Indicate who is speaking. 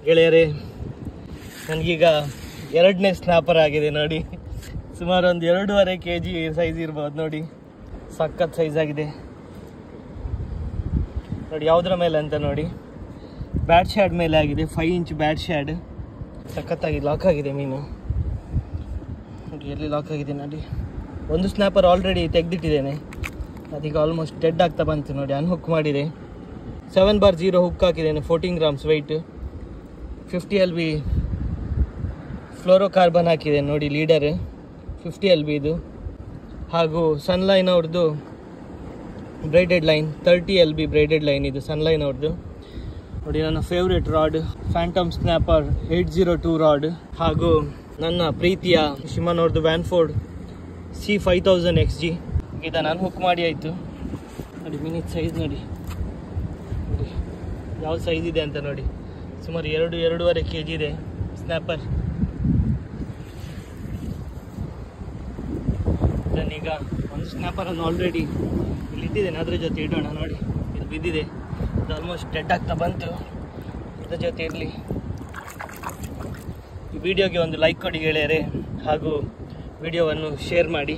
Speaker 1: ಗೆಳೆಯರೇ, ನನಗೀಗ ಎರಡನೇ ಸ್ನ್ಯಾಪರ್ ಆಗಿದೆ ನೋಡಿ. ಸುಮಾರು ಒಂದು 2.5 kg ಸೈಜ್ ಇರ್ಬೋದು ನೋಡಿ. ಸಖತ್ ಸೈಜ್ ಆಗಿದೆ ನೋಡಿ. ಯಾವುದರ ಮೇಲೆ ಅಂತ ನೋಡಿ, ಬ್ಯಾಟ್ ಶ್ಯಾಡ್ ಮೇಲೆ ಆಗಿದೆ. 5 ಇಂಚ್ ಬ್ಯಾಟ್ ಶ್ಯಾಡ್. ಸಖತ್ತಾಗಿ ಲಾಕ್ ಆಗಿದೆ ಮೀನು ನೋಡಿ. ಎಲ್ಲಿ ಲಾಕ್ ಆಗಿದೆ ನೋಡಿ. ಒಂದು ಸ್ನ್ಯಾಪರ್ ಆಲ್ರೆಡಿ ತೆಗೆದಿಟ್ಟಿದ್ದೇನೆ, ಅದೀಗ ಆಲ್ಮೋಸ್ಟ್ ಡೆಡ್ ಆಗ್ತಾ ಬಂತು ನೋಡಿ. ಅನ್ಹುಕ್ ಮಾಡಿದೆ. 7/0 ಹುಕ್ ಹಾಕಿದ್ದೇನೆ. 14 grams weight. 50 LB fluorocarbon ಹಾಕಿದೆ ನೋಡಿ. ಲೀಡರ್ 50 LB ಇದು. ಹಾಗೂ ಸನ್ಲೈನ್ ಅವ್ರದ್ದು braided line 30 LB braided line ಇದು ಸನ್ಲೈನ್ ಅವ್ರದ್ದು ನೋಡಿ. ನನ್ನ favourite rod Phantom Snapper 802 rod. ಹಾಗೂ ನನ್ನ ಪ್ರೀತಿಯ ಶಿಮನ್ ಅವ್ರದ್ದು ವ್ಯಾನ್ಫೋರ್ಡ್ C5000 XG. ಈಗ ನಾನು ಹುಕ್ ಮಾಡಿ ಆಯಿತು ನೋಡಿ. ಮಿನಿಟ್ ಸೈಜ್ ನೋಡಿ, ಯಾವ ಸೈಜ್ ಇದೆ ಅಂತ ನೋಡಿ. ಸುಮಾರು 2.5 kg ಇದೆ ಸ್ನ್ಯಾಪರ್. ಈಗ ಒಂದು ಸ್ನ್ಯಾಪರನ್ನು ಆಲ್ರೆಡಿ ಇಲ್ಲಿ ಇಟ್ಟಿದ್ದೇನೆ, ಅದ್ರ ಜೊತೆ ಇಡೋಣ ನೋಡಿ. ಇದು ಬಿದ್ದಿದೆ, ಇದು ಆಲ್ಮೋಸ್ಟ್ ಡೆಡ್ ಆಗ್ತಾ ಬಂತು. ಅದ್ರ ಜೊತೆ ಇರಲಿ. ಈ ವಿಡಿಯೋಗೆ ಒಂದು ಲೈಕ್ ಕೊಡಿ ಗೆಳೆಯರೆ, ಹಾಗೂ ವಿಡಿಯೋವನ್ನು ಶೇರ್ ಮಾಡಿ.